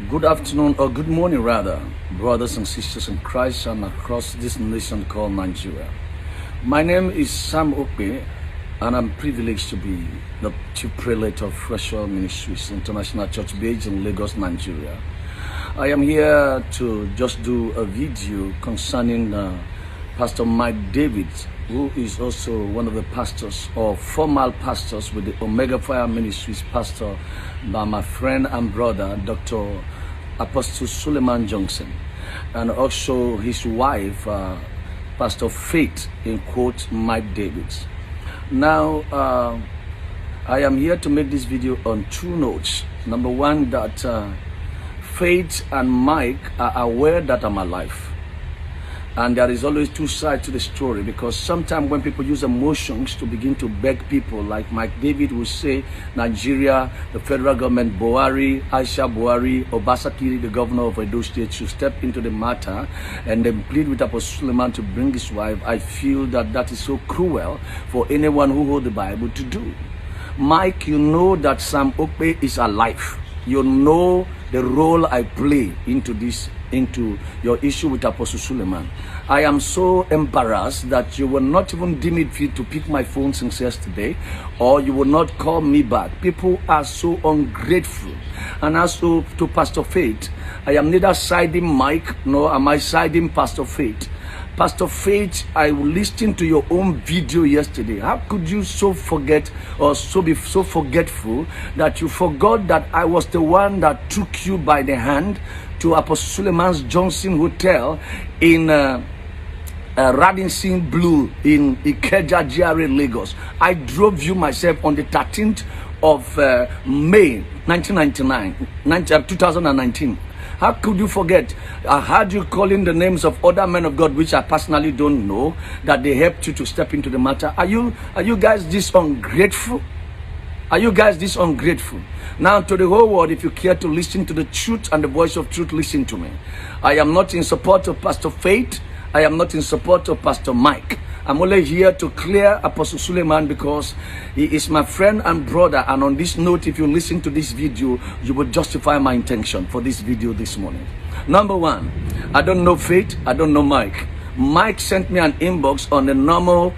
Good afternoon, or good morning rather, brothers and sisters in Christ and across this nation called Nigeria. My name is Sam Okpe, and I'm privileged to be the Chief Prelate of Fresh Oil Ministries International Church based in Lagos, Nigeria. I am here to just do a video concerning Pastor Mike David, who is also one of the pastors or former pastors with the Omega Fire Ministries, pastor by my friend and brother, Dr. Apostle Suleman Johnson, and also his wife, Pastor Faith, in quote, Mike David. Now, I am here to make this video on two notes. Number one, that Faith and Mike are aware that I'm alive. And there is always two sides to the story, because sometimes when people use emotions to begin to beg people, like Mike David will say, Nigeria, the federal government, Buhari, Aisha Buhari, Obasaki, the governor of Edo State, should step into the matter and then plead with Apostle Suleman to bring his wife. I feel that that is so cruel for anyone who holds the Bible to do. Mike, you know that Sam Okpe is alive. You know the role I play into your issue with Apostle Suleman. I am so embarrassed that you will not even deem it fit to pick my phone since yesterday, or you will not call me back. People are so ungrateful. And as to Pastor Faith, I am neither siding Mike nor am I siding Pastor Faith. Pastor Faith, I listened to your own video yesterday. How could you so forget or be so forgetful that you forgot that I was the one that took you by the hand to Apostle Suleman Johnson Hotel in Radisson Blue in Ikeja, GRA, Lagos. I drove you myself on the 13th of May 2019. How could you forget? I heard you calling the names of other men of God, which I personally don't know, that they helped you to step into the matter. Are you guys this ungrateful? Are you guys this ungrateful? Now, to the whole world, if you care to listen to the truth and the voice of truth, listen to me. I am not in support of Pastor Faith. I am not in support of Pastor Mike. I'm only here to clear Apostle Suleman because he is my friend and brother. And on this note, if you listen to this video, you will justify my intention for this video this morning. Number one, I don't know Faith. I don't know Mike. Mike sent me an inbox on the normal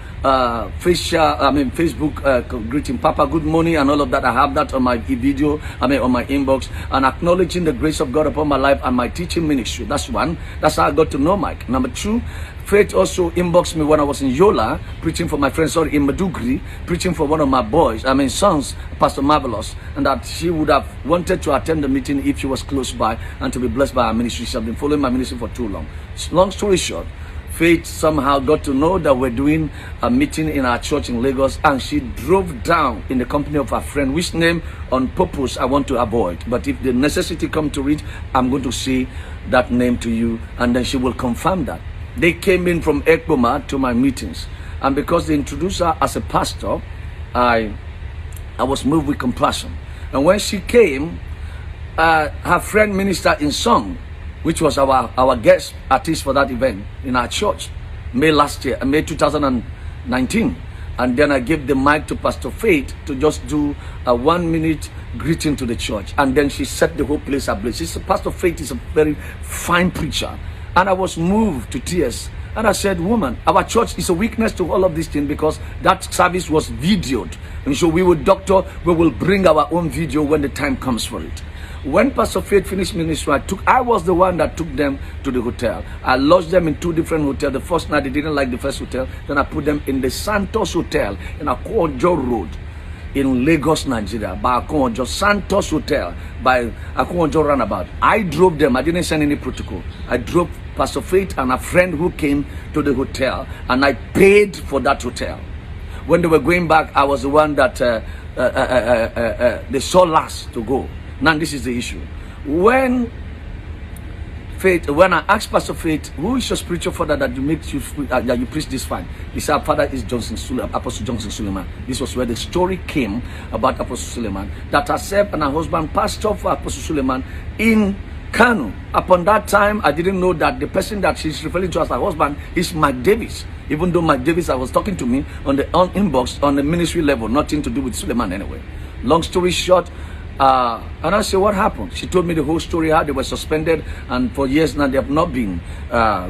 Facebook greeting, Papa, good morning, and all of that. I have that on my video, on my inbox, and acknowledging the grace of God upon my life and my teaching ministry. That's one. That's how I got to know Mike. Number two, Faith also inboxed me when I was in Yola, preaching for my friend, in Madugri, preaching for one of my sons, Pastor Marvelous, and that she would have wanted to attend the meeting if she was close by and to be blessed by our ministry. She has been following my ministry for too long. Long story short, Faith somehow got to know that we're doing a meeting in our church in Lagos, and she drove down in the company of her friend, which name on purpose I want to avoid. But if the necessity come to it, I'm going to say that name to you, and then she will confirm that. They came in from Okpe to my meetings, and because they introduced her as a pastor, I was moved with compassion. And when she came, her friend ministered in song, which was our guest artist for that event in our church, May 2019. And then I gave the mic to Pastor Faith to just do a 1-minute greeting to the church. And then she set the whole place ablaze. Pastor Faith is a very fine preacher. And I was moved to tears. And I said, woman, our church is a weakness to all of these things because that service was videoed. And so we will bring our own video when the time comes for it. When Pastor Faith finished ministry, I was the one that took them to the hotel. I lodged them in 2 different hotels. The first night they didn't like the first hotel. Then I put them in the Santos Hotel in Akonjo Road in Lagos, Nigeria, by Akonjo Santos Hotel by Akonjo Roundabout. I drove them. I didn't send any protocol. I drove Pastor Faith and a friend who came to the hotel, and I paid for that hotel. When they were going back, I was the one that they saw last to go. Now this is the issue. When I asked Pastor Faith, who is your spiritual father that you preach this fine? He said, our father is Apostle Johnson Suleman. This was where the story came about Apostle Suleman, that herself and her husband pastor for Apostle Suleman in Kano. Upon that time, I didn't know that the person that she's referring to as her husband is Mike Davis. Even though Mike Davis was talking to me on inbox on the ministry level, nothing to do with Suleman anyway. Long story short, And I said, what happened? She told me the whole story, how they were suspended, and for years now they have not been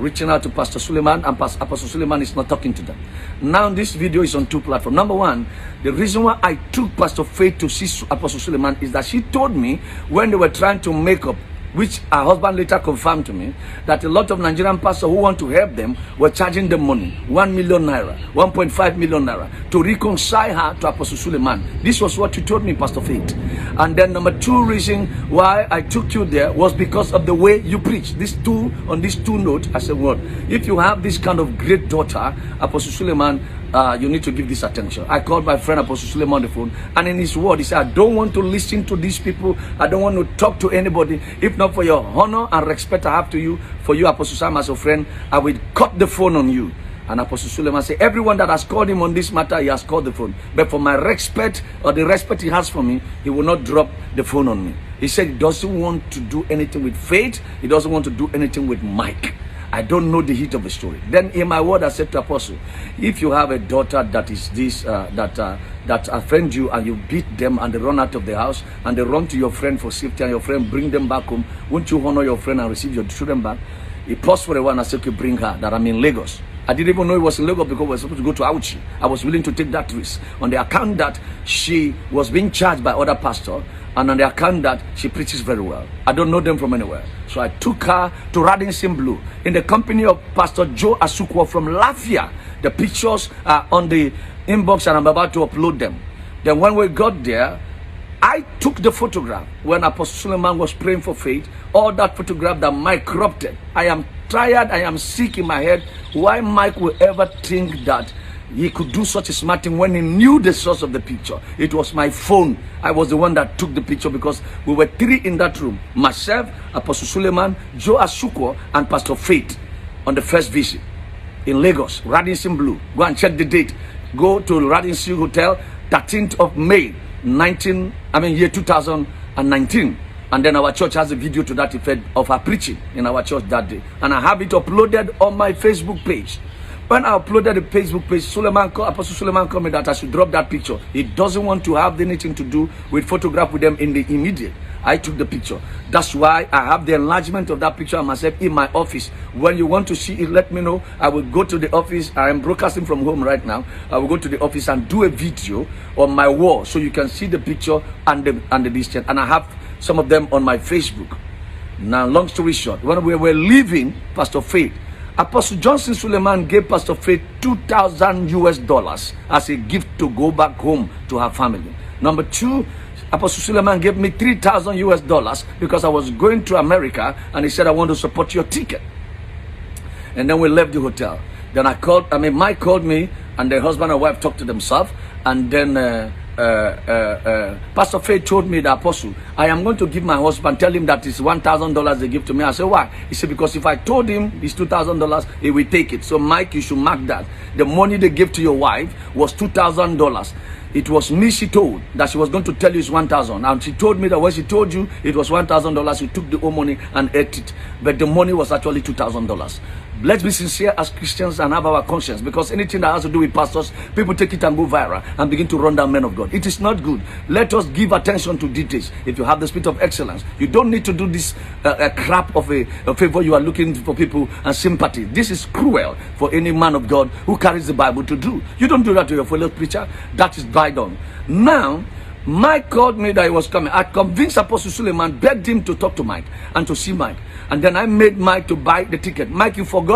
reaching out to Pastor Suleman, and Apostle Suleman is not talking to them. Now this video is on two platforms. Number one, the reason why I took Pastor Faith to see Apostle Suleman is that she told me when they were trying to make up, which her husband later confirmed to me, that a lot of Nigerian pastors who want to help them were charging them money, 1 million naira, 1.5 million naira, to reconcile her to Apostle Suleman. This was what you told me, Pastor Faith. And then number two reason why I took you there was because of the way you preach. On these two notes, I said, well, if you have this kind of great daughter, Apostle Suleman, you need to give this attention. I called my friend Apostle Suleman on the phone, and in his word, he said, I don't want to listen to these people. I don't want to talk to anybody. If not for your honor and respect I have to you, for you, Apostle Sam, as a friend, I will cut the phone on you. And Apostle Suleman said, everyone that has called him on this matter, he has called the phone. But for my respect, or the respect he has for me, he will not drop the phone on me. He said he doesn't want to do anything with Faith. He doesn't want to do anything with Mike. I don't know the heat of the story. Then in my word, I said to Apostle, if you have a daughter that is this, that offend you, and you beat them and they run out of the house and they run to your friend for safety, and your friend bring them back home, won't you honor your friend and receive your children back? He paused for a while and I said, okay, bring her, that I'm in Lagos. I didn't even know it was in Lagos because we were supposed to go to Auchi. I was willing to take that risk on the account that she was being charged by other pastors, and on the account that she preaches very well. I don't know them from anywhere. So I took her to Radisson Blue in the company of Pastor Joe Asukwo from Lafia. The pictures are on the inbox and I'm about to upload them. Then when we got there, I took the photograph when Apostle Suleman was praying for Faith. All that photograph that Mike corrupted. I am tired, I am sick in my head. Why Mike will ever think that he could do such a smart thing when he knew the source of the picture? It was my phone. I was the one that took the picture because we were three in that room. Myself, Apostle Suleman, Joe Asukwo, and Pastor Faith on the first visit in Lagos, Radisson Blue. Go and check the date. Go to Radisson Hotel, 13th of May, year 2019. And then our church has a video to that effect of her preaching in our church that day. And I have it uploaded on my Facebook page. When I uploaded the Facebook page, Apostle Suleman told me that I should drop that picture. He doesn't want to have anything to do with photograph with them in the immediate. I took the picture. That's why I have the enlargement of that picture of myself in my office. When you want to see it, let me know. I will go to the office. I am broadcasting from home right now. I will go to the office and do a video on my wall so you can see the picture and the distance. And I have some of them on my Facebook. Now, long story short, when we were leaving Pastor Faith, Apostle Johnson Suleman gave Pastor Faith $2,000 as a gift to go back home to her family. Number two, Apostle Suleman gave me $3,000 because I was going to America, and he said, I want to support your ticket. And then we left the hotel. Then Mike called me, and the husband and wife talked to themselves, and then Pastor Faith told me, the apostle, I am going to give my husband, tell him that it's $1,000 they give to me. I said, why? He said, because if I told him it's $2,000, he will take it. So Mike, you should mark that. The money they gave to your wife was $2,000. It was me she told that she was going to tell you it's 1,000. And she told me that when she told you it was $1,000, you took the whole money and ate it. But the money was actually $2,000. Let's be sincere as Christians and have our conscience, because anything that has to do with pastors, people take it and go viral and begin to run down men of God. It is not good. Let us give attention to details. If you have the spirit of excellence, you don't need to do this crap of a favor. You are looking for people and sympathy. This is cruel for any man of God who carries the Bible to do. You don't do that to your fellow preacher. That is bygone. Now, Mike called me that he was coming. I convinced Apostle Suleman, begged him to talk to Mike and to see Mike. And then I made Mike to buy the ticket. Mike, you forgot.